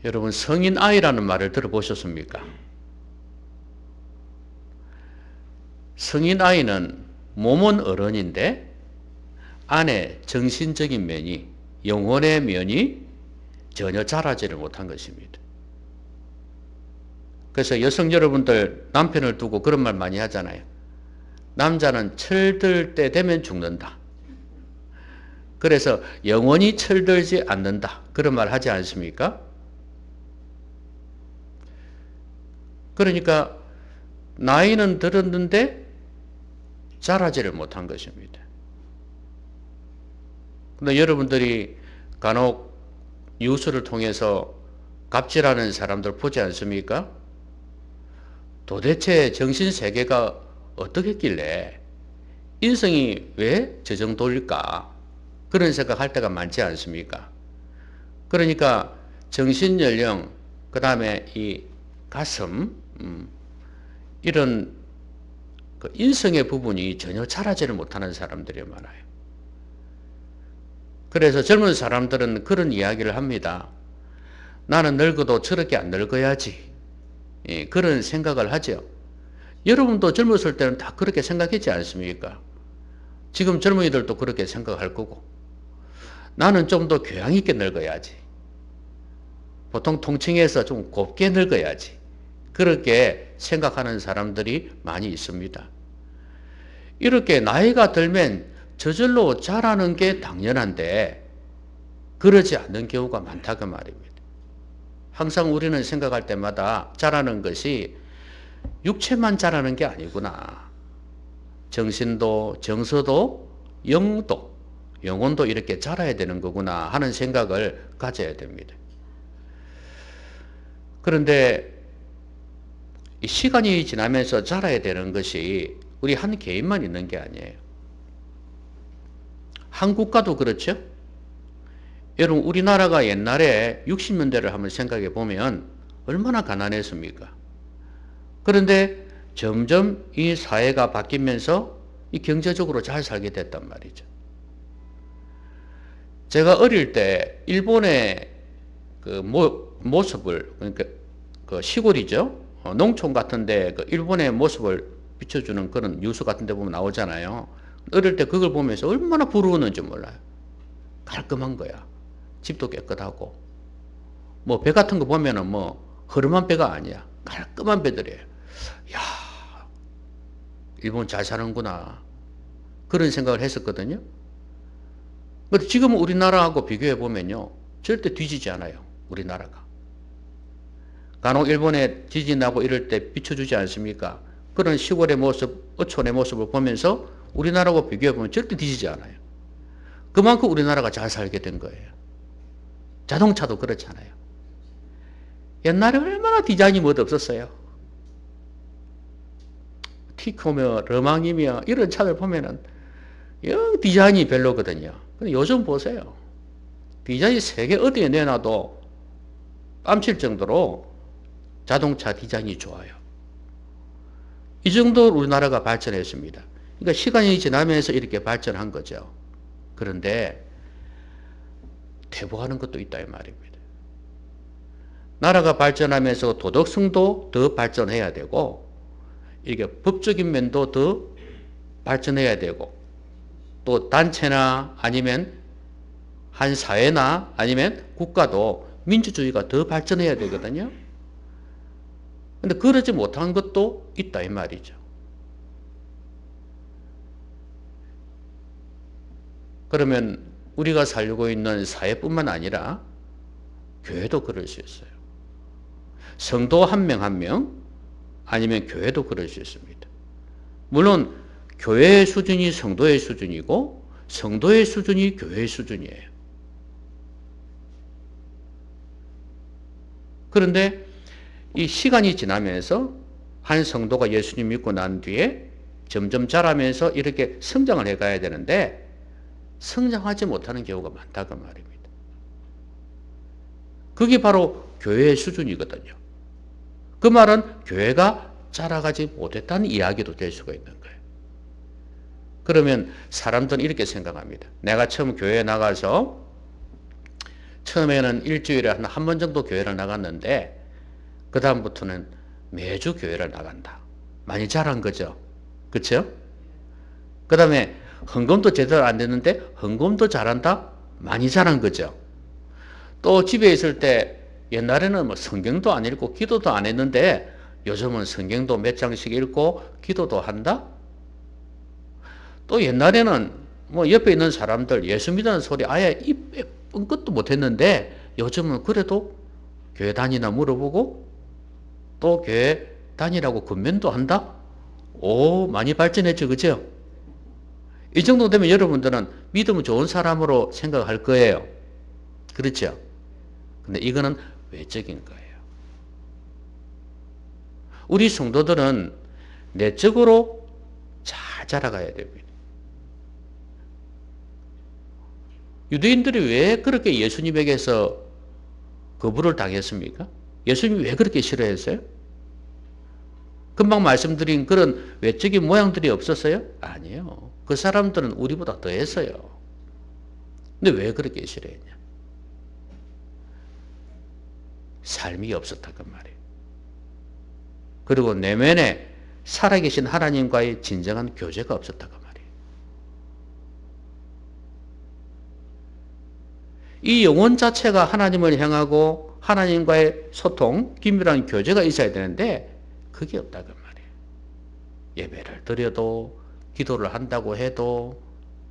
여러분, 성인 아이라는 말을 들어보셨습니까? 성인 아이는 몸은 어른인데 안에 정신적인 면이, 영혼의 면이 전혀 자라지를 못한 것입니다. 그래서 여성 여러분들 남편을 두고 그런 말 많이 하잖아요. 남자는 철들 때 되면 죽는다. 그래서 영원히 철들지 않는다. 그런 말 하지 않습니까? 그러니까 나이는 들었는데 자라지를 못한 것입니다. 근데 여러분들이 간혹 뉴스를 통해서 갑질하는 사람들 보지 않습니까? 도대체 정신세계가 어떻게 했길래 인성이 왜 저 정도일까? 그런 생각할 때가 많지 않습니까? 그러니까 정신연령, 그 다음에 이 가슴, 이런 그 인성의 부분이 전혀 자라지를 못하는 사람들이 많아요. 그래서 젊은 사람들은 그런 이야기를 합니다. 나는 늙어도 저렇게 안 늙어야지. 예, 그런 생각을 하죠. 여러분도 젊었을 때는 다 그렇게 생각했지 않습니까? 지금 젊은이들도 그렇게 생각할 거고. 나는 좀 더 교양 있게 늙어야지. 보통 통칭해서 좀 곱게 늙어야지. 그렇게 생각하는 사람들이 많이 있습니다. 이렇게 나이가 들면 저절로 자라는 게 당연한데 그러지 않는 경우가 많다고 말입니다. 항상 우리는 생각할 때마다 자라는 것이 육체만 자라는 게 아니구나. 정신도, 정서도, 영도, 영혼도 이렇게 자라야 되는 거구나 하는 생각을 가져야 됩니다. 그런데 시간이 지나면서 자라야 되는 것이 우리 한 개인만 있는 게 아니에요. 한국가도 그렇죠? 여러분, 우리나라가 옛날에 60년대를 한번 생각해 보면 얼마나 가난했습니까? 그런데 점점 이 사회가 바뀌면서 이 경제적으로 잘 살게 됐단 말이죠. 제가 어릴 때 일본의 그 모습을, 그러니까 그 시골이죠. 농촌 같은데 그 일본의 모습을 비춰주는 그런 뉴스 같은 데 보면 나오잖아요. 어릴 때 그걸 보면서 얼마나 부러웠는지 몰라요. 깔끔한 거야. 집도 깨끗하고. 뭐 배 같은 거 보면은 뭐 허름한 배가 아니야. 깔끔한 배들이에요. 야, 일본 잘 사는구나. 그런 생각을 했었거든요. 근데 지금 우리나라하고 비교해 보면요. 절대 뒤지지 않아요. 우리나라가. 간혹 일본에 지진 나고 이럴 때 비춰주지 않습니까? 그런 시골의 모습, 어촌의 모습을 보면서 우리나라하고 비교해 보면 절대 뒤지지 않아요. 그만큼 우리나라가 잘 살게 된 거예요. 자동차도 그렇잖아요. 옛날에 얼마나 디자인이 뭐 없었어요. 티코며 러망이며 이런 차들 보면은 영 디자인이 별로거든요. 근데 요즘 보세요. 디자인이 세계 어디에 내놔도 깜칠 정도로 자동차 디자인이 좋아요. 이 정도로 우리나라가 발전했습니다. 그러니까 시간이 지나면서 이렇게 발전한 거죠. 그런데 퇴보하는 것도 있다 이 말입니다. 나라가 발전하면서 도덕성도 더 발전해야 되고 이게 법적인 면도 더 발전해야 되고 또 단체나 아니면 한 사회나 아니면 국가도 민주주의가 더 발전해야 되거든요. 근데 그러지 못한 것도 있다 이 말이죠. 그러면 우리가 살고 있는 사회뿐만 아니라 교회도 그럴 수 있어요. 성도 한 명 한 명 아니면 교회도 그럴 수 있습니다. 물론 교회의 수준이 성도의 수준이고 성도의 수준이 교회의 수준이에요. 그런데 이 시간이 지나면서 한 성도가 예수님 믿고 난 뒤에 점점 자라면서 이렇게 성장을 해가야 되는데 성장하지 못하는 경우가 많다고 말입니다. 그게 바로 교회의 수준이거든요. 그 말은 교회가 자라가지 못했다는 이야기도 될 수가 있는 거예요. 그러면 사람들은 이렇게 생각합니다. 내가 처음 교회에 나가서 처음에는 일주일에 한 번 정도 교회를 나갔는데 그 다음부터는 매주 교회를 나간다. 많이 잘한 거죠. 그렇죠? 그 다음에 헌금도 제대로 안 됐는데 헌금도 잘한다. 많이 잘한 거죠. 또 집에 있을 때 옛날에는 뭐 성경도 안 읽고 기도도 안 했는데 요즘은 성경도 몇 장씩 읽고 기도도 한다. 또 옛날에는 뭐 옆에 있는 사람들 예수 믿는 소리 아예 입에 뻥끗도 못 했는데 요즘은 그래도 교회 다니나 물어보고 또 교회 다니라고 권면도 한다? 오, 많이 발전했죠. 그죠? 이 정도 되면 여러분들은 믿음 좋은 사람으로 생각할 거예요. 그렇죠? 근데 이거는 외적인 거예요. 우리 성도들은 내적으로 잘 자라가야 됩니다. 유대인들이 왜 그렇게 예수님에게서 거부를 당했습니까? 예수님이 왜 그렇게 싫어했어요? 금방 말씀드린 그런 외적인 모양들이 없었어요? 아니에요. 그 사람들은 우리보다 더 했어요. 근데 왜 그렇게 싫어했냐? 삶이 없었다 그 말이에요. 그리고 내면에 살아계신 하나님과의 진정한 교제가 없었다 그 말이에요. 이 영혼 자체가 하나님을 향하고 하나님과의 소통, 긴밀한 교제가 있어야 되는데 그게 없다 그 말이에요. 예배를 드려도 기도를 한다고 해도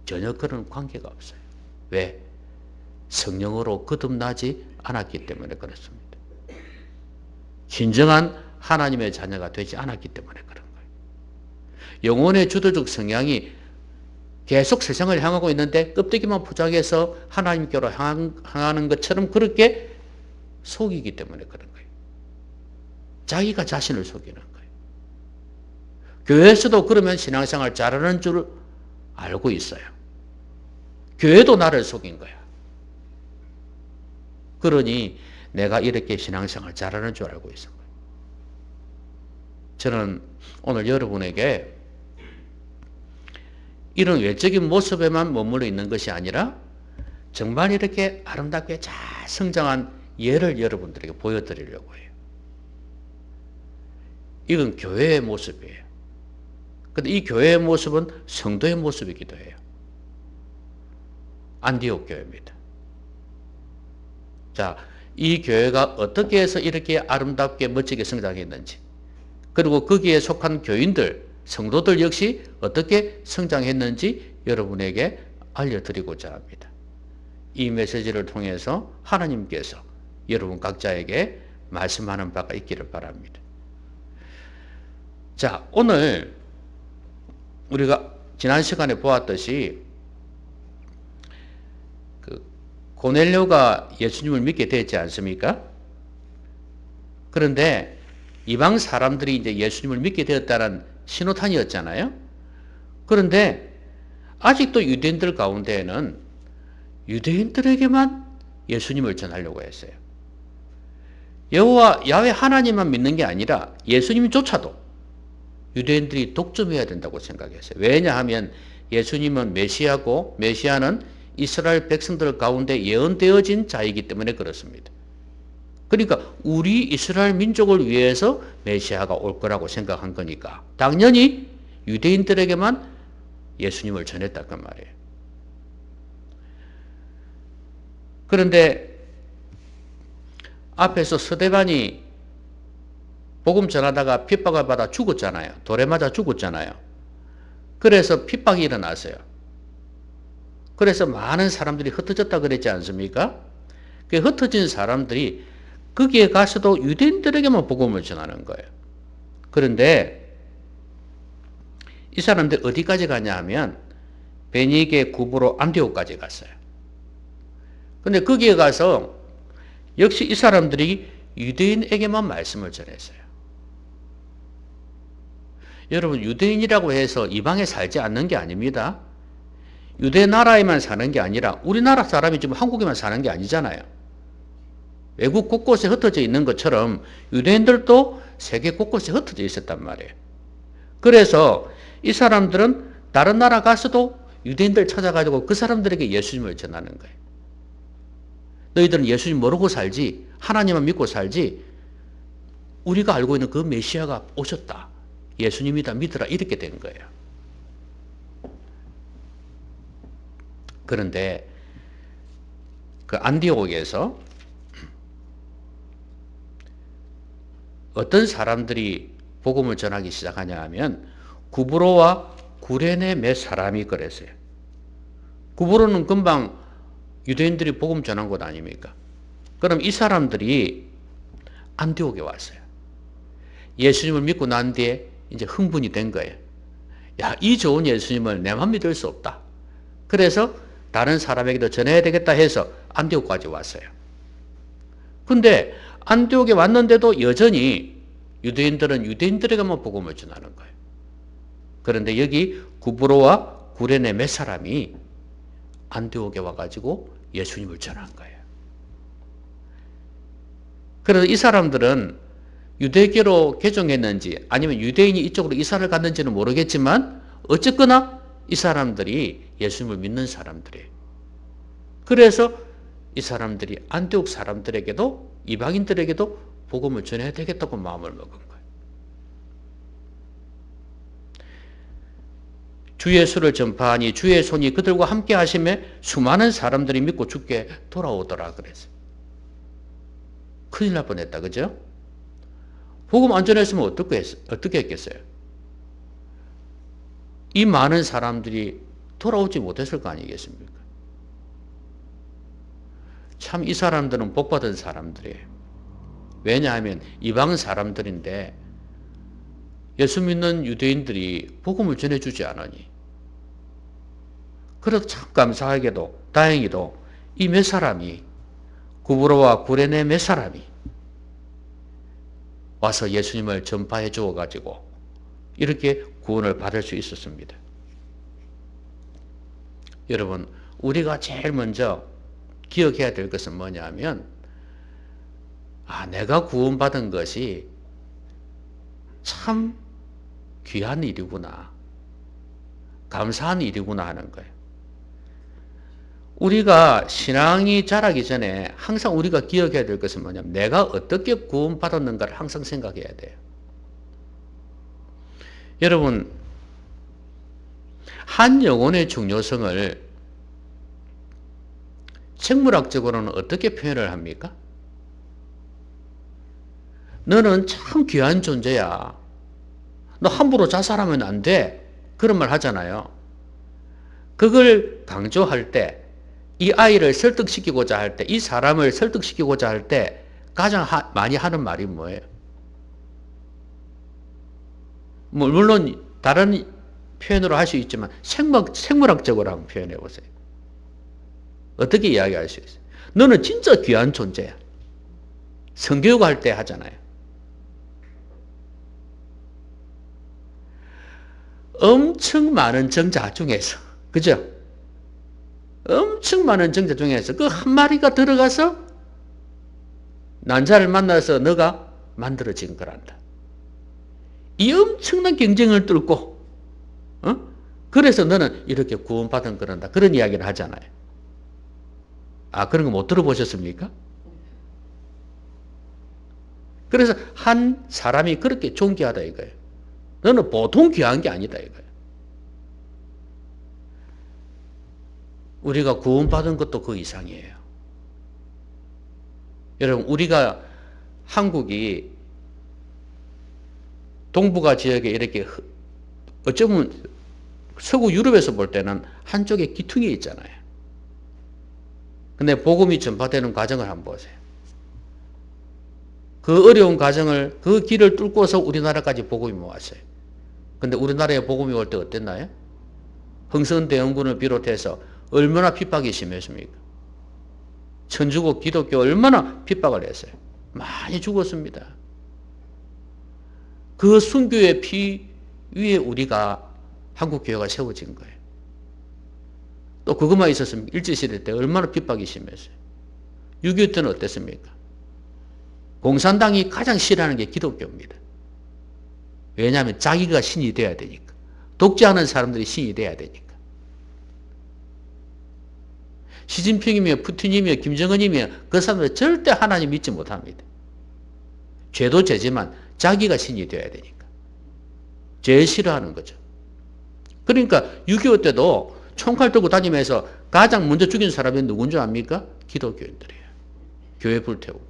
전혀 그런 관계가 없어요. 왜? 성령으로 거듭나지 않았기 때문에 그렇습니다. 진정한 하나님의 자녀가 되지 않았기 때문에 그런 거예요. 영혼의 주도적 성향이 계속 세상을 향하고 있는데 껍데기만 포장해서 하나님께로 향하는 것처럼 그렇게 속이기 때문에 그런 거예요. 자기가 자신을 속이는 거예요. 교회에서도 그러면 신앙생활 잘하는 줄 알고 있어요. 교회도 나를 속인 거야. 그러니 내가 이렇게 신앙생활 잘하는 줄 알고 있는 거예요. 저는 오늘 여러분에게 이런 외적인 모습에만 머물러 있는 것이 아니라 정말 이렇게 아름답게 잘 성장한 예를 여러분들에게 보여드리려고 해요. 이건 교회의 모습이에요. 근데 이 교회의 모습은 성도의 모습이기도 해요. 안디옥 교회입니다. 자, 이 교회가 어떻게 해서 이렇게 아름답게 멋지게 성장했는지, 그리고 거기에 속한 교인들, 성도들 역시 어떻게 성장했는지 여러분에게 알려드리고자 합니다. 이 메시지를 통해서 하나님께서 여러분 각자에게 말씀하는 바가 있기를 바랍니다. 자, 오늘 우리가 지난 시간에 보았듯이 고넬료가 예수님을 믿게 되었지 않습니까? 그런데 이방 사람들이 이제 예수님을 믿게 되었다는 신호탄이었잖아요. 그런데 아직도 유대인들 가운데에는 유대인들에게만 예수님을 전하려고 했어요. 여호와 야훼 하나님만 믿는 게 아니라 예수님조차도 유대인들이 독점해야 된다고 생각했어요. 왜냐하면 예수님은 메시아고 메시아는 이스라엘 백성들 가운데 예언되어진 자이기 때문에 그렇습니다. 그러니까 우리 이스라엘 민족을 위해서 메시아가 올 거라고 생각한 거니까 당연히 유대인들에게만 예수님을 전했단 말이에요. 그런데 앞에서 스데반이 복음 전하다가 핍박을 받아 죽었잖아요. 돌에 맞아 죽었잖아요. 그래서 핍박이 일어났어요. 그래서 많은 사람들이 흩어졌다 그랬지 않습니까? 그 흩어진 사람들이 거기에 가서도 유대인들에게만 복음을 전하는 거예요. 그런데 이 사람들 어디까지 가냐 하면 베니게 구부로 안디옥까지 갔어요. 근데 거기에 가서 역시 이 사람들이 유대인에게만 말씀을 전했어요. 여러분, 유대인이라고 해서 이방에 살지 않는 게 아닙니다. 유대 나라에만 사는 게 아니라 우리나라 사람이 지금 한국에만 사는 게 아니잖아요. 외국 곳곳에 흩어져 있는 것처럼 유대인들도 세계 곳곳에 흩어져 있었단 말이에요. 그래서 이 사람들은 다른 나라 가서도 유대인들 찾아가지고 그 사람들에게 예수님을 전하는 거예요. 너희들은 예수님 모르고 살지, 하나님만 믿고 살지, 우리가 알고 있는 그 메시아가 오셨다, 예수님이다 믿으라, 이렇게 된 거예요. 그런데 그 안디옥에서 어떤 사람들이 복음을 전하기 시작하냐 하면 구브로와 구레네 몇 사람이 그랬어요. 구브로는 금방 유대인들이 복음 전한 곳 아닙니까? 그럼 이 사람들이 안디옥에 왔어요. 예수님을 믿고 난 뒤에 이제 흥분이 된 거예요. 야, 이 좋은 예수님을 내만 믿을 수 없다. 그래서 다른 사람에게도 전해야 되겠다 해서 안디옥까지 왔어요. 근데 안디옥에 왔는데도 여전히 유대인들은 유대인들에게만 복음을 전하는 거예요. 그런데 여기 구브로와 구레네 몇 사람이 안디옥에 와가지고 예수님을 전한 거예요. 그래서 이 사람들은 유대교로 개종했는지 아니면 유대인이 이쪽으로 이사를 갔는지는 모르겠지만 어쨌거나 이 사람들이 예수님을 믿는 사람들이에요. 그래서 이 사람들이 안디옥 사람들에게도 이방인들에게도 복음을 전해야 되겠다고 마음을 먹은 거예요. 주 예수를 전파하니 주의 손이 그들과 함께 하심에 수많은 사람들이 믿고 주께 돌아오더라 그랬어요. 큰일 날 뻔했다, 그죠? 복음 안 전했으면 어떻게 했겠어요? 이 많은 사람들이 돌아오지 못했을 거 아니겠습니까? 참 이 사람들은 복받은 사람들이에요. 왜냐하면 이방 사람들인데 예수 믿는 유대인들이 복음을 전해주지 않으니. 그래도 참 감사하게도 다행히도 이 몇 사람이 구브로와 구레네 몇 사람이 와서 예수님을 전파해 주어가지고 이렇게 구원을 받을 수 있었습니다. 여러분, 우리가 제일 먼저 기억해야 될 것은 뭐냐 하면 내가 구원받은 것이 참 귀한 일이구나, 감사한 일이구나 하는 거예요. 우리가 신앙이 자라기 전에 항상 우리가 기억해야 될 것은 뭐냐면 내가 어떻게 구원받았는가를 항상 생각해야 돼요. 여러분, 한 영혼의 중요성을 생물학적으로는 어떻게 표현을 합니까? 너는 참 귀한 존재야, 너 함부로 자살하면 안 돼, 그런 말 하잖아요. 그걸 강조할 때, 이 아이를 설득시키고자 할 때, 이 사람을 설득시키고자 할 때 가장 많이 하는 말이 뭐예요? 물론 다른 표현으로 할 수 있지만 생물학적으로 한번 표현해 보세요. 어떻게 이야기할 수 있어요? 너는 진짜 귀한 존재야. 성교육할 때 하잖아요. 엄청 많은 정자 중에서, 그죠? 엄청 많은 정자 중에서 그 한 마리가 들어가서 난자를 만나서 너가 만들어진 거란다. 이 엄청난 경쟁을 뚫고, 그래서 너는 이렇게 구원받은 거란다. 그런 이야기를 하잖아요. 그런 거 못 들어보셨습니까? 그래서 한 사람이 그렇게 존귀하다 이거예요. 너는 보통 귀한 게 아니다 이거예요. 우리가 구원받은 것도 그 이상이에요. 여러분, 우리가 한국이 동북아 지역에 이렇게 어쩌면 서구 유럽에서 볼 때는 한쪽에 기퉁이 있잖아요. 근데 복음이 전파되는 과정을 한번 보세요. 그 어려운 과정을, 그 길을 뚫고서 우리나라까지 복음이 왔어요. 근데 우리나라에 복음이 올 때 어땠나요? 흥선대원군을 비롯해서 얼마나 핍박이 심했습니까? 천주교 기독교 얼마나 핍박을 했어요. 많이 죽었습니다. 그 순교의 피 위에 우리가 한국교회가 세워진 거예요. 또 그것만 있었으면 일제시대 때 얼마나 핍박이 심했어요. 6.25 때는 어땠습니까? 공산당이 가장 싫어하는 게 기독교입니다. 왜냐하면 자기가 신이 돼야 되니까. 독재하는 사람들이 신이 돼야 되니까. 시진핑이며 푸틴이며 김정은이며 그 사람들 절대 하나님 믿지 못합니다. 죄도 죄지만 자기가 신이 되어야 되니까. 제일 싫어하는 거죠. 그러니까 6.25 때도 총칼 들고 다니면서 가장 먼저 죽인 사람이 누군 줄 압니까? 기독교인들이에요. 교회 불태우고.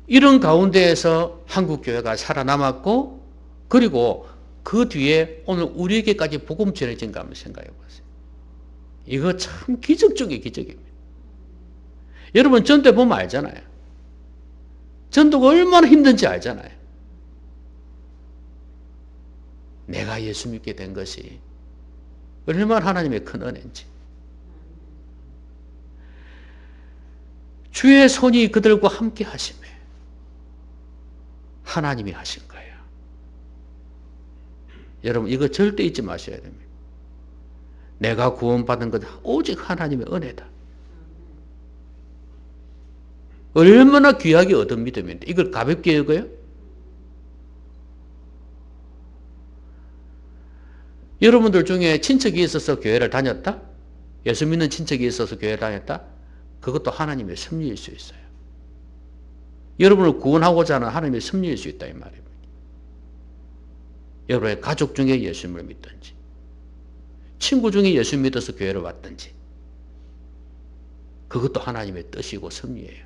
이런 가운데에서 한국교회가 살아남았고, 그리고 그 뒤에 오늘 우리에게까지 복음 전해진 거 한번 생각해 보세요. 이거 참 기적 중의 기적입니다. 여러분 전도해 보면 알잖아요. 전도가 얼마나 힘든지 알잖아요. 내가 예수 믿게 된 것이 얼마나 하나님의 큰 은혜인지. 주의 손이 그들과 함께 하심에 하나님이 하신 거예요. 여러분 이거 절대 잊지 마셔야 됩니다. 내가 구원받은 것 오직 하나님의 은혜다. 얼마나 귀하게 얻은 믿음인데 이걸 가볍게 여겨요? 여러분들 중에 친척이 있어서 교회를 다녔다? 예수 믿는 친척이 있어서 교회를 다녔다? 그것도 하나님의 섭리일 수 있어요. 여러분을 구원하고자 하는 하나님의 섭리일 수 있다 이 말입니다. 여러분의 가족 중에 예수님을 믿든지 친구 중에 예수 믿어서 교회를 왔든지 그것도 하나님의 뜻이고 섭리예요.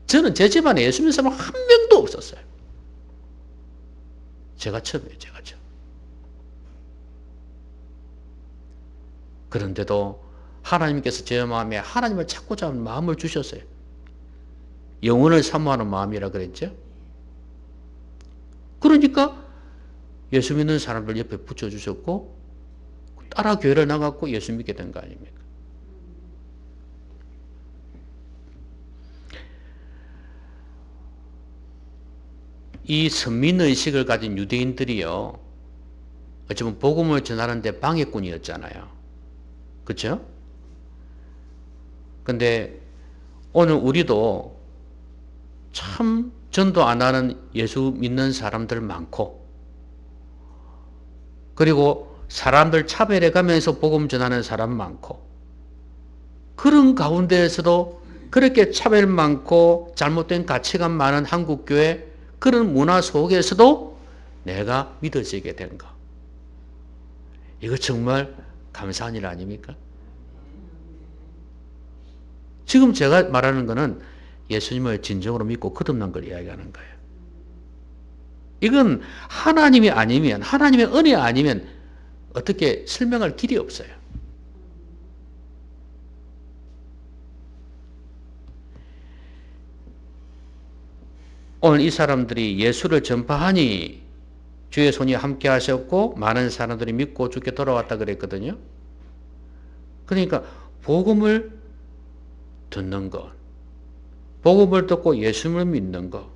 저는 제 집안에 예수 믿는 사람 한 명도 없었어요. 제가 처음이에요. 제가 처음. 그런데도 하나님께서 제 마음에 하나님을 찾고자 하는 마음을 주셨어요. 영혼을 사모하는 마음이라 그랬죠. 그러니까 예수 믿는 사람들 옆에 붙여주셨고 따라 교회를 나갔고 예수 믿게 된 거 아닙니까? 이 선민의식을 가진 유대인들이요. 어쩌면 복음을 전하는데 방해꾼이었잖아요. 그렇죠? 근데 오늘 우리도 참 전도 안 하는 예수 믿는 사람들 많고 그리고 사람들 차별해 가면서 복음 전하는 사람 많고 그런 가운데에서도 그렇게 차별 많고 잘못된 가치관 많은 한국교회 그런 문화 속에서도 내가 믿어지게 된 거. 이거 정말 감사한 일 아닙니까? 지금 제가 말하는 거는 예수님을 진정으로 믿고 거듭난 걸 이야기하는 거예요. 이건 하나님이 아니면, 하나님의 은혜 아니면 어떻게 설명할 길이 없어요. 오늘 이 사람들이 예수를 전파하니 주의 손이 함께 하셨고 많은 사람들이 믿고 주께 돌아왔다 그랬거든요. 그러니까 복음을 듣는 것, 복음을 듣고 예수님을 믿는 것,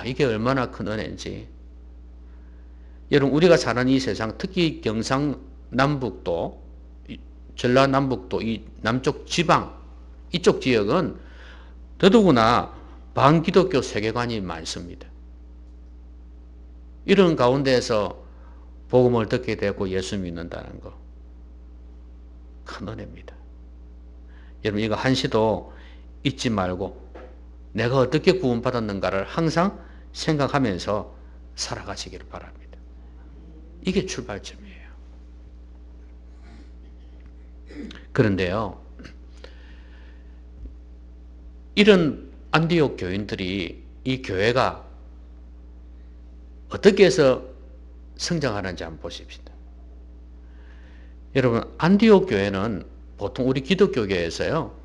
이게 얼마나 큰 은혜인지. 여러분 우리가 사는 이 세상, 특히 경상남북도, 전라남북도, 이 남쪽 지방, 이쪽 지역은 더더구나 반기독교 세계관이 많습니다. 이런 가운데에서 복음을 듣게 되고 예수 믿는다는 거 큰 은혜입니다. 여러분 이거 한시도 잊지 말고 내가 어떻게 구원받았는가를 항상 생각하면서 살아가시기를 바랍니다. 이게 출발점이에요. 그런데요, 이런 안디옥 교인들이 이 교회가 어떻게 해서 성장하는지 한번 보십시다. 여러분 안디옥 교회는 보통 우리 기독교계에서요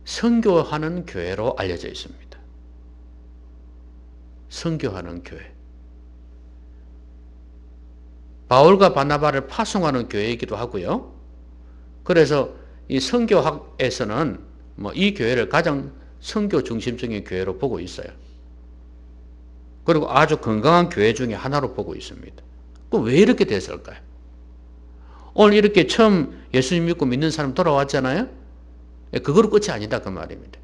선교하는 교회로 알려져 있습니다. 선교하는 교회. 바울과 바나바를 파송하는 교회이기도 하고요. 그래서 이 선교학에서는 이 교회를 가장 선교 중심적인 교회로 보고 있어요. 그리고 아주 건강한 교회 중에 하나로 보고 있습니다. 그럼 왜 이렇게 됐을까요? 오늘 이렇게 처음 예수님 믿고 믿는 사람 돌아왔잖아요. 그거로 끝이 아니다 그 말입니다.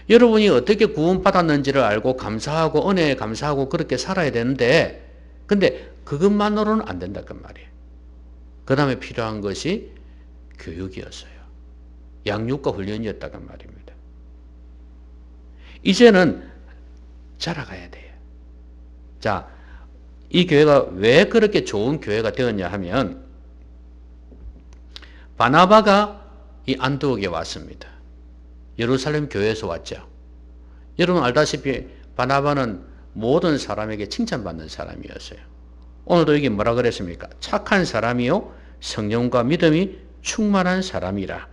여러분이 어떻게 구원받았는지를 알고 감사하고 은혜에 감사하고 그렇게 살아야 되는데, 근데 그것만으로는 안 된다 그 말이에요. 그 다음에 필요한 것이 교육이었어요. 양육과 훈련이었다 그 말입니다. 이제는 자라가야 돼요. 자, 이 교회가 왜 그렇게 좋은 교회가 되었냐 하면, 바나바가 이 안디옥에 왔습니다. 예루살렘 교회에서 왔죠. 여러분 알다시피 바나바는 모든 사람에게 칭찬받는 사람이었어요. 오늘도 여기 뭐라 그랬습니까? 착한 사람이요 성령과 믿음이 충만한 사람이라.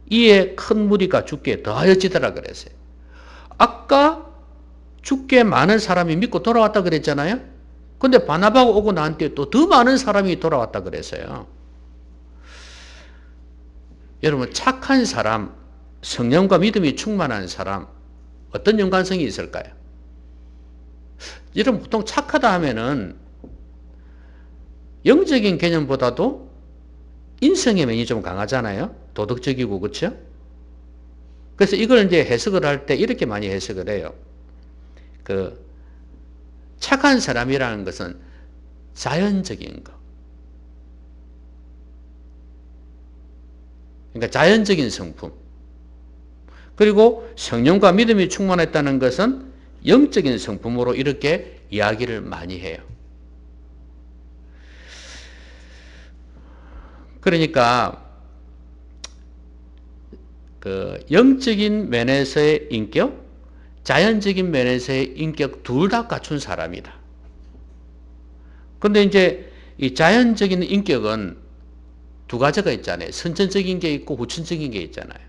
이에 큰 무리가 주께 더하여지더라 그랬어요. 아까 주께 많은 사람이 믿고 돌아왔다 그랬잖아요. 근데 바나바가 오고 난 뒤에 또 더 많은 사람이 돌아왔다 그랬어요. 여러분 착한 사람, 성령과 믿음이 충만한 사람, 어떤 연관성이 있을까요? 여러분 보통 착하다 하면은 영적인 개념보다도 인성의 면이 좀 강하잖아요. 도덕적이고 그렇죠? 그래서 이걸 이제 해석을 할 때 이렇게 많이 해석을 해요. 그 착한 사람이라는 것은 자연적인 거. 그러니까 자연적인 성품. 그리고 성령과 믿음이 충만했다는 것은 영적인 성품으로 이렇게 이야기를 많이 해요. 그러니까 그 영적인 면에서의 인격, 자연적인 면에서의 인격 둘 다 갖춘 사람이다. 근데 이제 이 자연적인 인격은 두 가지가 있잖아요. 선천적인 게 있고 후천적인 게 있잖아요.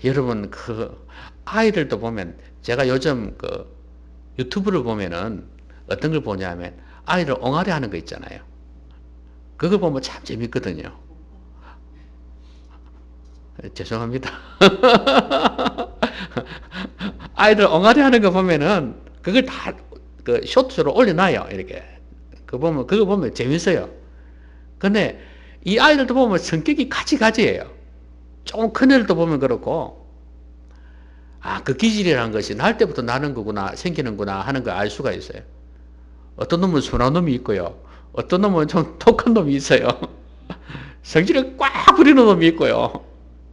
여러분 그 아이들도 보면 제가 요즘 그 유튜브를 보면은 어떤 걸 보냐면 아이들 옹알이 하는 거 있잖아요. 그걸 보면 참 재밌거든요. 죄송합니다. 아이들 옹알이 하는 거 보면은 그걸 다 그 쇼트로 올려놔요. 이렇게. 그거 보면 재밌어요. 근데 이 아이들도 보면 성격이 가지가지예요. 조금 큰 애들도 보면 그렇고, 아, 그 기질이라는 것이 날 때부터 나는 거구나, 생기는구나 하는 걸 알 수가 있어요. 어떤 놈은 순한 놈이 있고요. 어떤 놈은 좀 독한 놈이 있어요. 성질을 꽉 부리는 놈이 있고요.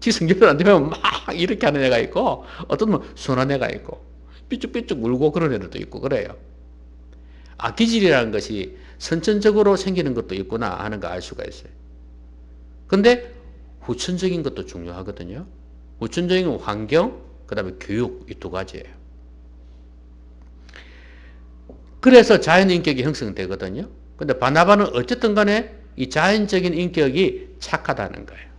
지 성질대로 안 되면 막 이렇게 하는 애가 있고, 어떤 놈은 순한 애가 있고, 삐쭉삐쭉 울고 그런 애들도 있고 그래요. 아, 기질이라는 것이 선천적으로 생기는 것도 있구나 하는 거 알 수가 있어요. 근데 후천적인 것도 중요하거든요. 후천적인 환경, 그 다음에 교육, 이 두 가지예요. 그래서 자연 인격이 형성되거든요. 근데 바나바는 어쨌든 간에 이 자연적인 인격이 착하다는 거예요.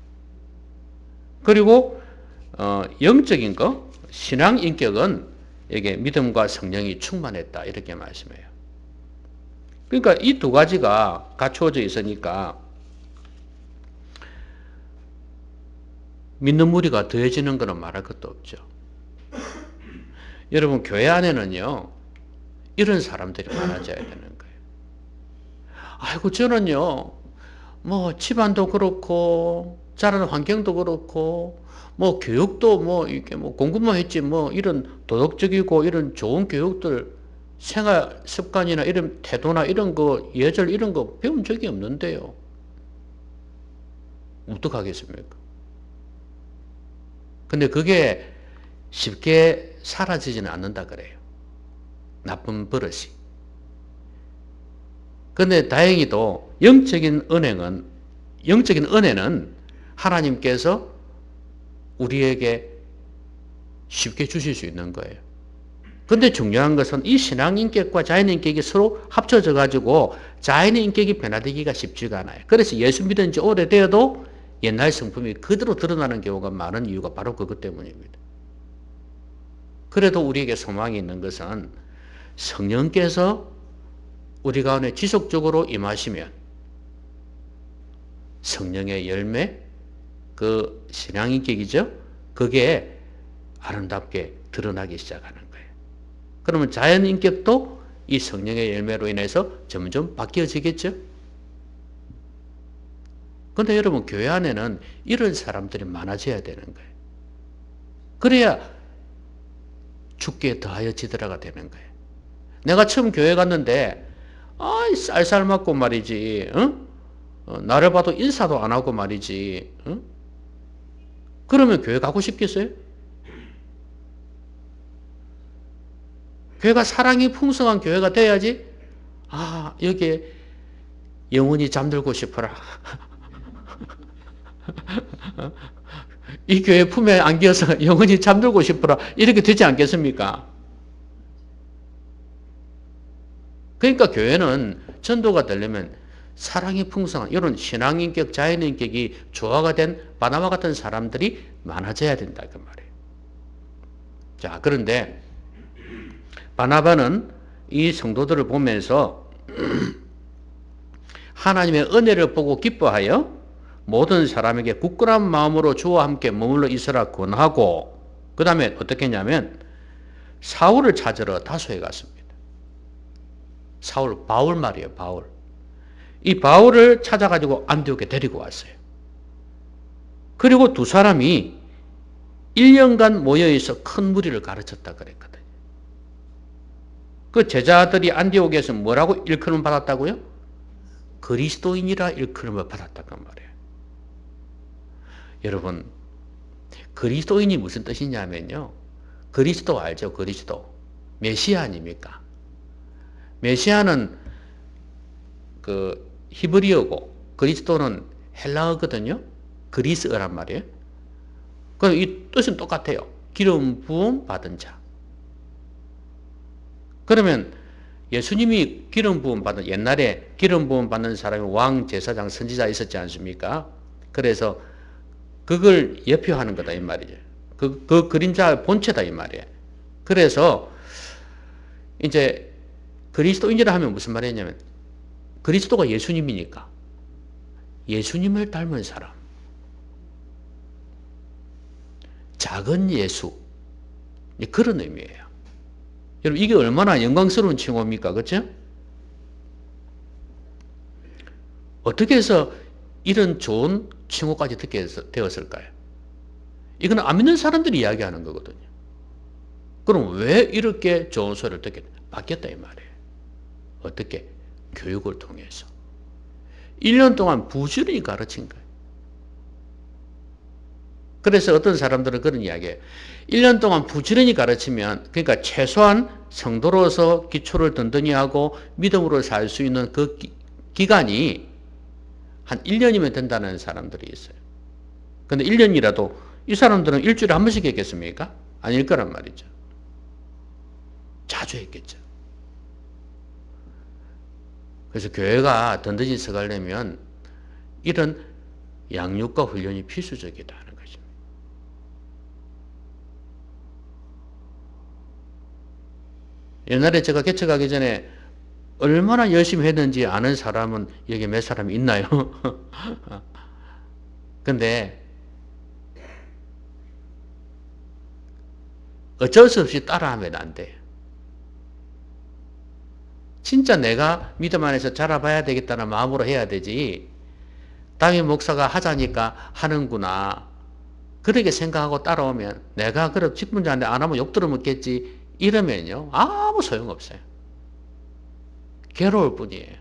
그리고 영적인 거, 신앙 인격은 이게 믿음과 성령이 충만했다 이렇게 말씀해요. 그러니까 이 두 가지가 갖추어져 있으니까 믿는 무리가 더해지는 것은 말할 것도 없죠. 여러분 교회 안에는요 이런 사람들이 많아져야 되는 거예요. 아이고 저는요 뭐 집안도 그렇고 자라는 환경도 그렇고 뭐 교육도 뭐 이렇게 뭐 공부만 했지 뭐 이런 도덕적이고 이런 좋은 교육들 생활 습관이나 이런 태도나 이런 거 예절 이런 거 배운 적이 없는데요. 어떡하겠습니까? 근데 그게 쉽게 사라지지는 않는다 그래요. 나쁜 버릇이. 근데 다행히도 영적인 은혜는 하나님께서 우리에게 쉽게 주실 수 있는 거예요. 근데 중요한 것은 이 신앙 인격과 자연 인격이 서로 합쳐져 가지고 자연의 인격이 변화되기가 쉽지가 않아요. 그래서 예수 믿은 지 오래되어도 옛날 성품이 그대로 드러나는 경우가 많은 이유가 바로 그것 때문입니다. 그래도 우리에게 소망이 있는 것은 성령께서 우리 가운데 지속적으로 임하시면 성령의 열매, 그 신앙 인격이죠. 그게 아름답게 드러나기 시작하는 거예요. 그러면 자연 인격도 이 성령의 열매로 인해서 점점 바뀌어지겠죠. 그런데 여러분 교회 안에는 이런 사람들이 많아져야 되는 거예요. 그래야 죽기에 더하여 지더라가 되는 거예요. 내가 처음 교회 갔는데 쌀쌀 맞고 말이지. 나를 봐도 인사도 안 하고 말이지. 그러면 교회 가고 싶겠어요? 교회가 사랑이 풍성한 교회가 돼야지. 여기에 영원히 잠들고 싶어라. 이 교회 품에 안겨서 영원히 잠들고 싶어라. 이렇게 되지 않겠습니까? 그러니까 교회는 전도가 되려면 사랑이 풍성한 이런 신앙인격, 자연인격이 조화가 된 바나바 같은 사람들이 많아져야 된다 그 말이에요. 자, 그런데 바나바는 이 성도들을 보면서 하나님의 은혜를 보고 기뻐하여 모든 사람에게 굳건한 마음으로 주와 함께 머물러 있으라 권하고, 그 다음에 어떻게 했냐면 사울을 찾으러 다소에 갔습니다. 사울, 바울 말이에요. 바울. 이 바울을 찾아가지고 안디옥에 데리고 왔어요. 그리고 두 사람이 1년간 모여있어 큰 무리를 가르쳤다 그랬거든요. 그 제자들이 안디옥에서 뭐라고 일컬음 받았다고요? 그리스도인이라 일컬음을 받았다고 말이에요. 여러분, 그리스도인이 무슨 뜻이냐면요. 그리스도 알죠? 그리스도. 메시아 아닙니까? 메시아는 그 히브리어고 그리스도는 헬라어거든요. 그리스어란 말이에요. 그럼 이 뜻은 똑같아요. 기름 부음 받은 자. 그러면 예수님이 기름 부음 받은, 옛날에 기름 부음 받는 사람이 왕, 제사장, 선지자 있었지 않습니까? 그래서 그걸 예표하는 거다 이 말이죠. 그 그림자의 본체다 이 말이에요. 그래서 이제 그리스도인이라 하면 무슨 말이냐면 그리스도가 예수님이니까 예수님을 닮은 사람, 작은 예수, 그런 의미예요. 여러분, 이게 얼마나 영광스러운 칭호입니까? 그렇죠? 어떻게 해서 이런 좋은 칭호까지 듣게 되었을까요? 이건 안 믿는 사람들이 이야기하는 거거든요. 그럼 왜 이렇게 좋은 소리를 듣게 바뀌었다 이 말이에요. 어떻게? 교육을 통해서. 1년 동안 부지런히 가르친 거예요. 그래서 어떤 사람들은 그런 이야기해요. 1년 동안 부지런히 가르치면, 그러니까 최소한 성도로서 기초를 든든히 하고 믿음으로 살 수 있는 그 기간이 한 1년이면 된다는 사람들이 있어요. 근데 1년이라도 이 사람들은 일주일에 한 번씩 했겠습니까? 아닐 거란 말이죠. 자주 했겠죠. 그래서 교회가 든든히 서가려면 이런 양육과 훈련이 필수적이다 하는 것입니다. 옛날에 제가 개척하기 전에 얼마나 열심히 했는지 아는 사람은 여기 몇 사람이 있나요? 근데 어쩔 수 없이 따라하면 안 돼요. 진짜 내가 믿음 안에서 자라봐야 되겠다는 마음으로 해야 되지, 담임 목사가 하자니까 하는구나 그렇게 생각하고 따라오면, 내가 그럼 직분자인데 안 하면 욕 들어먹겠지 이러면요 아무 소용없어요. 괴로울 뿐이에요.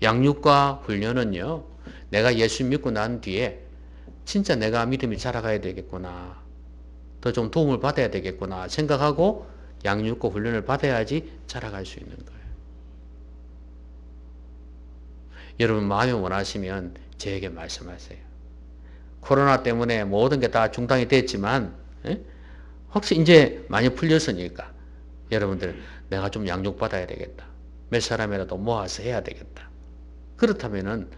양육과 훈련은요, 내가 예수 믿고 난 뒤에 진짜 내가 믿음이 자라가야 되겠구나, 더 좀 도움을 받아야 되겠구나 생각하고 양육과 훈련을 받아야지 자라갈 수 있는 거예요. 여러분 마음이 원하시면 저에게 말씀하세요. 코로나 때문에 모든 게 다 중단이 됐지만 혹시 이제 많이 풀렸으니까 여러분들 내가 좀 양육받아야 되겠다, 몇 사람이라도 모아서 해야 되겠다, 그렇다면은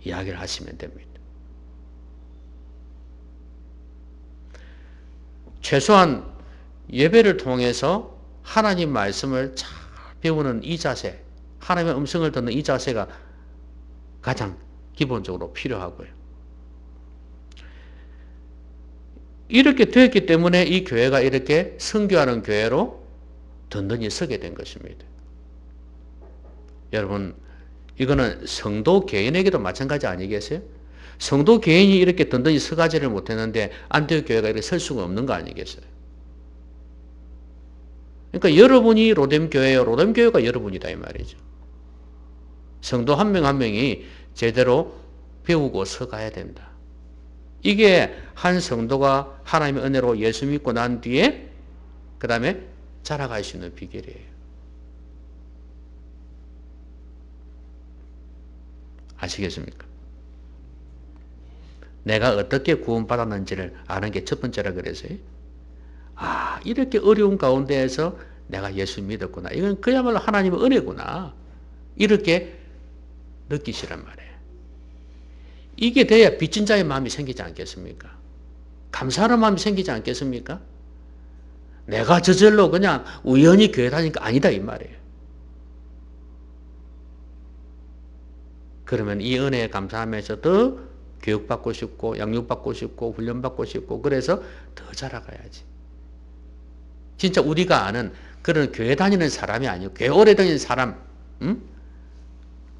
이야기를 하시면 됩니다. 최소한 예배를 통해서 하나님 말씀을 잘 배우는 이 자세, 하나님의 음성을 듣는 이 자세가 가장 기본적으로 필요하고요. 이렇게 되었기 때문에 이 교회가 이렇게 선교하는 교회로 든든히 서게 된 것입니다. 여러분, 이거는 성도 개인에게도 마찬가지 아니겠어요? 성도 개인이 이렇게 든든히 서가지를 못했는데 안디옥 교회가 이렇게 설 수가 없는 거 아니겠어요? 그러니까 여러분이 로뎀 교회요, 로뎀 교회가 여러분이다 이 말이죠. 성도 한 명 한 명이 제대로 배우고 서가야 된다. 이게 한 성도가 하나님의 은혜로 예수 믿고 난 뒤에 그 다음에 자라갈 수 있는 비결이에요. 아시겠습니까? 내가 어떻게 구원받았는지를 아는 게 첫 번째라 그래서요. 아, 이렇게 어려운 가운데에서 내가 예수 믿었구나. 이건 그야말로 하나님의 은혜구나. 이렇게 느끼시란 말이에요. 이게 돼야 빚진 자의 마음이 생기지 않겠습니까? 감사하는 마음이 생기지 않겠습니까? 내가 저절로 그냥 우연히 교회 다니니까 아니다 이 말이에요. 그러면 이 은혜에 감사하면서 더 교육받고 싶고 양육받고 싶고 훈련받고 싶고 그래서 더 자라가야지. 진짜 우리가 아는 그런 교회 다니는 사람이 아니고 교회 오래 다니는 사람,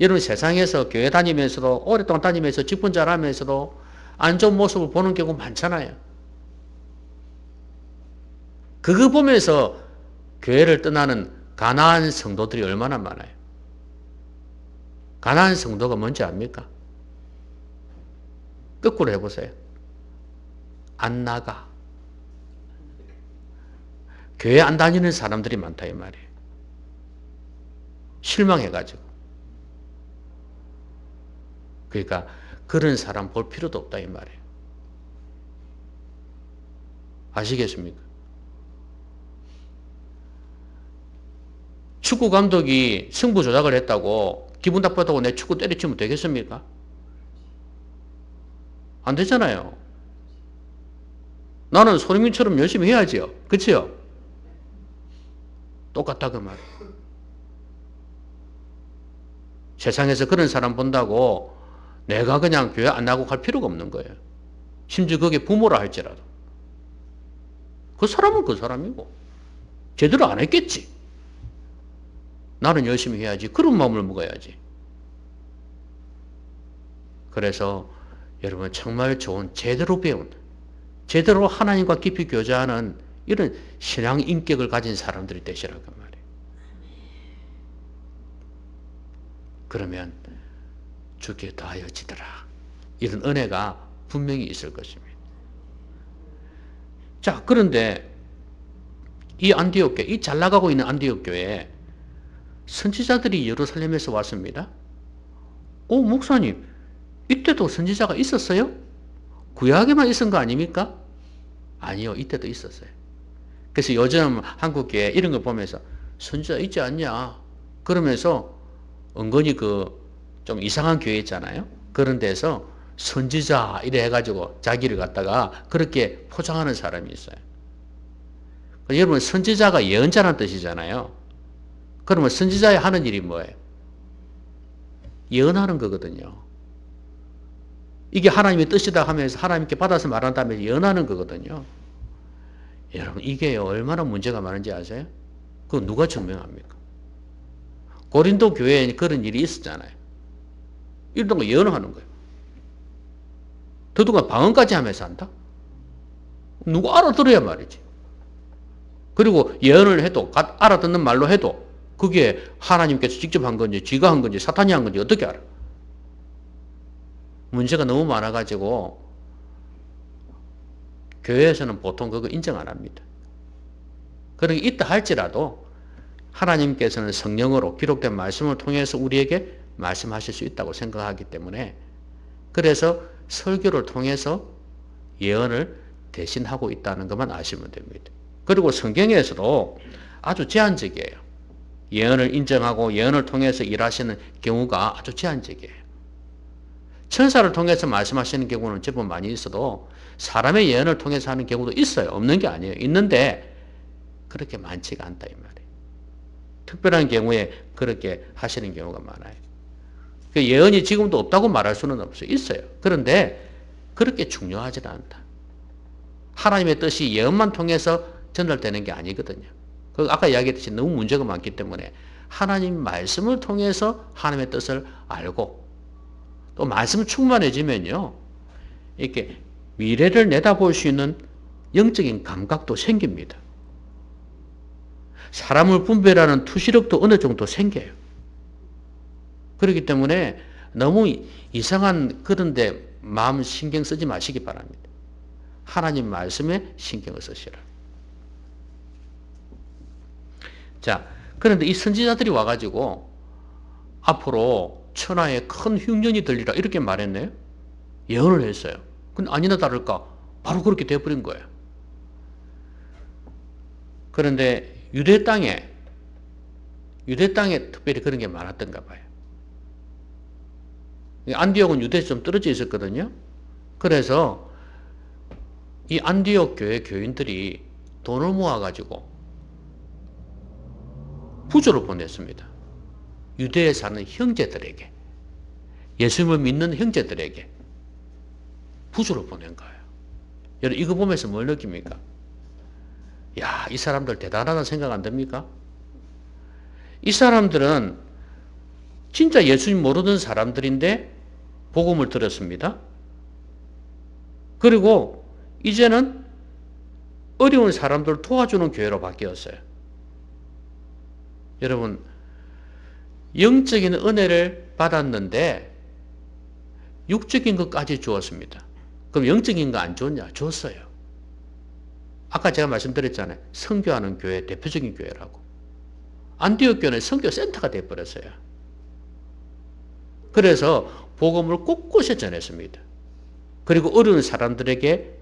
여러분 세상에서 교회 다니면서도 오랫동안 다니면서 직분 잘하면서도 안 좋은 모습을 보는 경우 많잖아요. 그거 보면서 교회를 떠나는 가난한 성도들이 얼마나 많아요. 가난한 성도가 뭔지 압니까? 거꾸로 해보세요. 안 나가. 교회 안 다니는 사람들이 많다 이 말이에요. 실망해가지고. 그러니까 그런 사람 볼 필요도 없다 이 말이에요. 아시겠습니까? 축구 감독이 승부 조작을 했다고 기분 나쁘다고 내 축구 때려치면 되겠습니까? 안 되잖아요. 나는 손흥민처럼 열심히 해야지요. 그치요? 똑같다 그 말. 세상에서 그런 사람 본다고 내가 그냥 교회 안 나고 갈 필요가 없는 거예요. 심지어 그게 부모라 할지라도. 그 사람은 그 사람이고 제대로 안 했겠지. 나는 열심히 해야지. 그런 마음을 먹어야지. 그래서 여러분 정말 좋은 제대로 배운 제대로 하나님과 깊이 교제하는 이런 신앙 인격을 가진 사람들이 되시라고 말이에요. 그러면 주께 더하여지더라. 이런 은혜가 분명히 있을 것입니다. 자, 그런데 이 안디옥 교회, 이 잘 나가고 있는 안디옥 교회에 선지자들이 예루살렘에서 왔습니다. 오, 목사님, 이때도 선지자가 있었어요? 구약에만 있은 거 아닙니까? 아니요, 이때도 있었어요. 그래서 요즘 한국교회 이런 거 보면서 선지자 있지 않냐? 그러면서 은근히 좀 이상한 교회 있잖아요. 그런 데서 선지자 이래 해가지고 자기를 갖다가 그렇게 포장하는 사람이 있어요. 여러분, 선지자가 예언자라는 뜻이잖아요. 그러면 선지자의 하는 일이 뭐예요? 예언하는 거거든요. 이게 하나님의 뜻이다 하면서 하나님께 받아서 말한 다음에 예언하는 거거든요. 여러분, 이게 얼마나 문제가 많은지 아세요? 그거 누가 증명합니까? 고린도 교회에 그런 일이 있었잖아요. 이런 거 예언하는 거예요. 더더군다나 방언까지 하면서 한다? 누가 알아들어야 말이지. 그리고 예언을 해도 알아듣는 말로 해도 그게 하나님께서 직접 한 건지 쥐가 한 건지 사탄이 한 건지 어떻게 알아? 문제가 너무 많아가지고 교회에서는 보통 그거 인정 안 합니다. 그러니까 있다 할지라도 하나님께서는 성령으로 기록된 말씀을 통해서 우리에게 말씀하실 수 있다고 생각하기 때문에 그래서 설교를 통해서 예언을 대신하고 있다는 것만 아시면 됩니다. 그리고 성경에서도 아주 제한적이에요. 예언을 인정하고 예언을 통해서 일하시는 경우가 아주 제한적이에요. 천사를 통해서 말씀하시는 경우는 제법 많이 있어도 사람의 예언을 통해서 하는 경우도 있어요. 없는 게 아니에요. 있는데 그렇게 많지가 않다 이 말이에요. 특별한 경우에 그렇게 하시는 경우가 많아요. 그 예언이 지금도 없다고 말할 수는 없어요. 있어요. 그런데 그렇게 중요하지는 않다. 하나님의 뜻이 예언만 통해서 전달되는 게 아니거든요. 아까 이야기했듯이 너무 문제가 많기 때문에 하나님 말씀을 통해서 하나님의 뜻을 알고 또 말씀 충만해지면요. 이렇게 미래를 내다볼 수 있는 영적인 감각도 생깁니다. 사람을 분별하는 투시력도 어느 정도 생겨요. 그렇기 때문에 너무 이상한 그런데 마음 신경 쓰지 마시기 바랍니다. 하나님 말씀에 신경을 쓰시라. 자, 그런데 이 선지자들이 와가지고 앞으로 천하에 큰 흉년이 들리라 이렇게 말했네요. 예언을 했어요. 근데 아니나 다를까 바로 그렇게 되어버린 거예요. 그런데 유대 땅에 특별히 그런 게 많았던가 봐요. 안디옥은 유대에서 좀 떨어져 있었거든요. 그래서 이 안디옥 교회 교인들이 돈을 모아가지고 부조를 보냈습니다. 유대에 사는 형제들에게, 예수님을 믿는 형제들에게 부조를 보낸 거예요. 여러분 이거 보면서 뭘 느낍니까? 야, 이 사람들 대단하다는 생각 안 듭니까? 이 사람들은 진짜 예수님 모르는 사람들인데 복음을 들었습니다. 그리고 이제는 어려운 사람들을 도와주는 교회로 바뀌었어요. 여러분, 영적인 은혜를 받았는데 육적인 것까지 주었습니다. 그럼 영적인 거 안 줬냐? 줬어요. 아까 제가 말씀드렸잖아요. 선교하는 교회, 대표적인 교회라고. 안디옥 교회는 선교 센터가 되어버렸어요. 그래서 복음을 곳곳에 전했습니다. 그리고 어려운 사람들에게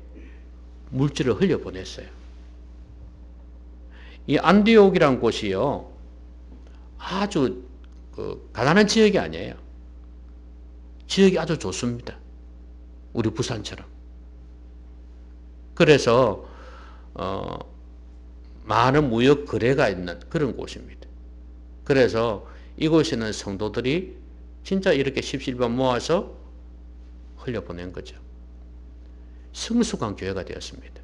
물질을 흘려보냈어요. 이 안디옥이란 곳이요, 아주 가난한 지역이 아니에요. 지역이 아주 좋습니다. 우리 부산처럼. 그래서 많은 무역 거래가 있는 그런 곳입니다. 그래서 이곳에는 성도들이 진짜 이렇게 십시일반 모아서 흘려보낸 거죠. 성숙한 교회가 되었습니다.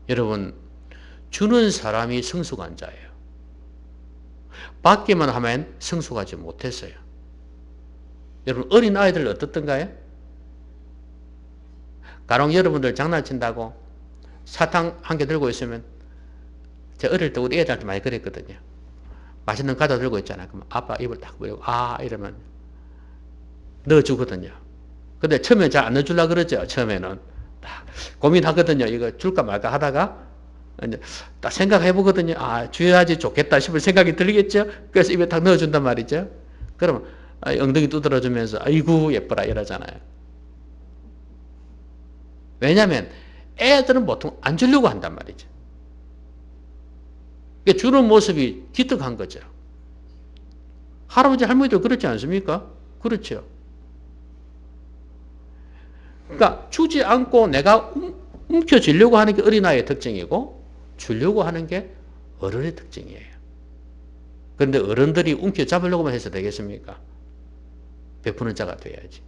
여러분, 주는 사람이 성숙한 자예요. 받기만 하면 성숙하지 못했어요. 여러분, 어린 아이들 어떻던가요? 간혹 여러분들 장난친다고 사탕 한 개 들고 있으면, 제가 어릴 때 우리 애들한테 많이 그랬거든요. 맛있는 과자 들고 있잖아. 그럼 아빠 입을 딱 벌리고 이러면 넣어주거든요. 근데 처음에 잘 안 넣어주려고 그러죠. 처음에는 딱 고민하거든요. 이거 줄까 말까 하다가 이제 딱 생각해보거든요. 줘야지 좋겠다 싶을 생각이 들겠죠. 그래서 입에 딱 넣어준단 말이죠. 그러면 엉덩이 두드려주면서 아이고 예뻐라 이러잖아요. 왜냐하면 애들은 보통 안 주려고 한단 말이죠. 주는 모습이 기특한 거죠. 할아버지 할머니도 그렇지 않습니까? 그렇죠. 그러니까 주지 않고 내가 움켜쥐려고 하는 게 어린아이의 특징이고 주려고 하는 게 어른의 특징이에요. 그런데 어른들이 움켜잡으려고만 해서 되겠습니까? 베푸는 자가 돼야지.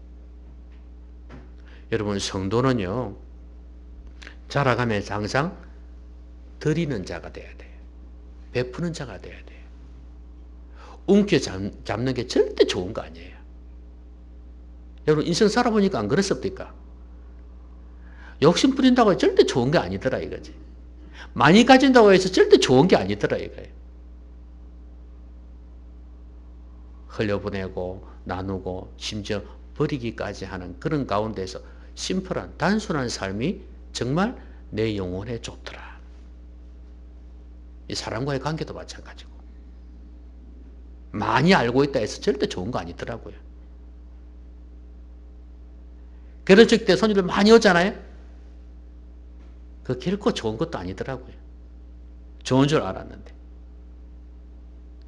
여러분, 성도는요, 자라가면서 항상 드리는 자가 돼야 돼요. 베푸는 자가 돼야 돼요. 움켜잡는 게 절대 좋은 거 아니에요. 여러분, 인생 살아보니까 안 그랬습니까? 욕심 부린다고 해서 절대 좋은 게 아니더라 이거지. 많이 가진다고 해서 절대 좋은 게 아니더라 이거예요. 흘려보내고 나누고 심지어 버리기까지 하는 그런 가운데서 심플한 단순한 삶이 정말 내 영혼에 좋더라. 이 사람과의 관계도 마찬가지고. 많이 알고 있다 해서 절대 좋은 거 아니더라고요. 결혼식 때 손님들 많이 오잖아요. 그 결코 좋은 것도 아니더라고요. 좋은 줄 알았는데.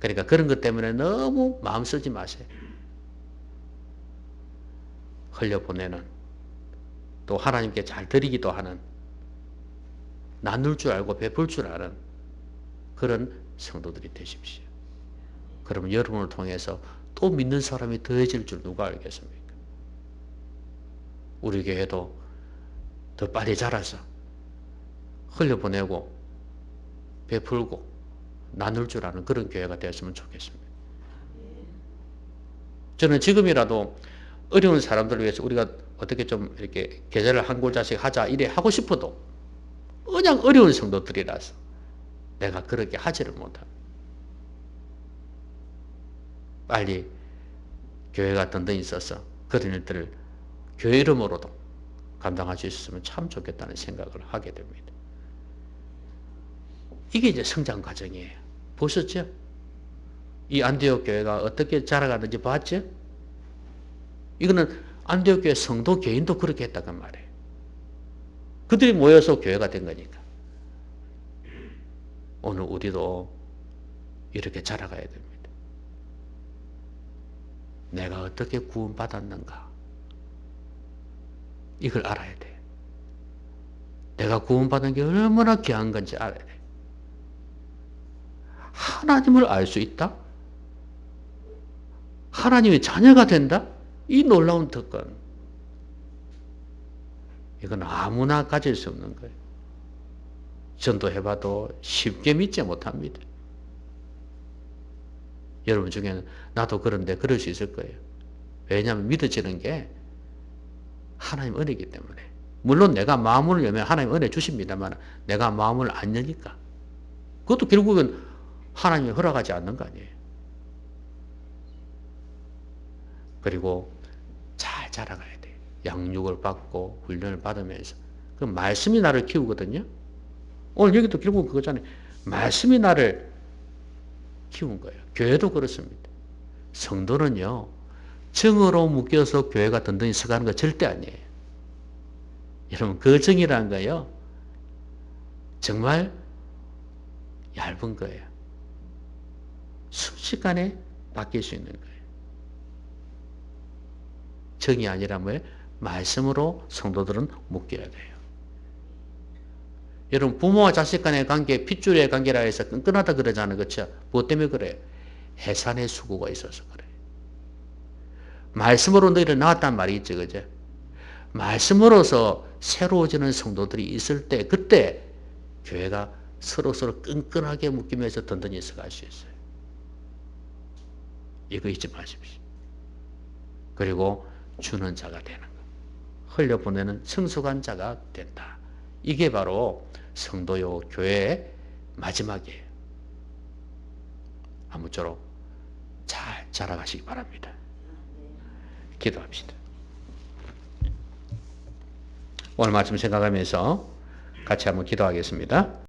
그러니까 그런 것 때문에 너무 마음 쓰지 마세요. 흘려보내는, 또 하나님께 잘 드리기도 하는, 나눌 줄 알고 베풀 줄 아는 그런 성도들이 되십시오. 그러면 여러분을 통해서 또 믿는 사람이 더해질 줄 누가 알겠습니까? 우리 교회도 더 빨리 자라서 흘려보내고 베풀고 나눌 줄 아는 그런 교회가 되었으면 좋겠습니다. 저는 지금이라도 어려운 사람들을 위해서 우리가 어떻게 좀 이렇게 계절을 한 골자씩 하자 이래 하고 싶어도 그냥 어려운 성도들이라서 내가 그렇게 하지를 못합니다. 빨리 교회가 든든히 있어서 그런 일들을 교회 이름으로도 감당할 수 있었으면 참 좋겠다는 생각을 하게 됩니다. 이게 이제 성장 과정이에요. 보셨죠? 이 안디옥 교회가 어떻게 자라가는지 봤죠? 이거는 안디옥 교회 성도 개인도 그렇게 했다는 말이에요. 그들이 모여서 교회가 된 거니까. 오늘 우리도 이렇게 자라가야 됩니다. 내가 어떻게 구원받았는가? 이걸 알아야 돼. 내가 구원받은 게 얼마나 귀한 건지 알아야 돼. 하나님을 알 수 있다? 하나님의 자녀가 된다? 이 놀라운 특권. 이건 아무나 가질 수 없는 거예요. 전도해봐도 쉽게 믿지 못합니다. 여러분 중에는 나도 그런데 그럴 수 있을 거예요. 왜냐하면 믿어지는 게 하나님 은혜이기 때문에. 물론 내가 마음을 열면 하나님 은혜 주십니다만 내가 마음을 안 여니까. 그것도 결국은 하나님이 허락하지 않는 거 아니에요. 그리고 잘 자라가야 돼요. 양육을 받고 훈련을 받으면서. 그 말씀이 나를 키우거든요. 오늘 여기도 결국 그거잖아요. 말씀이 나를 키운 거예요. 교회도 그렇습니다. 성도는요, 정으로 묶여서 교회가 든든히 서가는 거 절대 아니에요. 여러분, 그 정이라는 거요, 정말 얇은 거예요. 순식간에 바뀔 수 있는 거예요. 정이 아니라 뭐예요? 말씀으로 성도들은 묶여야 돼요. 여러분, 부모와 자식 간의 관계, 핏줄의 관계라 해서 끈끈하다 그러잖아요. 그렇죠? 무엇 때문에 그래요? 해산의 수고가 있어서 그래요. 말씀으로 너희를 낳았단 말이 있죠. 그죠? 말씀으로서 새로워지는 성도들이 있을 때, 그때 교회가 서로서로 끈끈하게 묶이면서 든든히 서갈 수 있어요. 이거 잊지 마십시오. 그리고 주는 자가 되는 것. 흘려보내는 성숙한 자가 된다. 이게 바로 성도요 교회의 마지막이에요. 아무쪼록 잘 자라가시기 바랍니다. 기도합시다. 오늘 말씀 생각하면서 같이 한번 기도하겠습니다.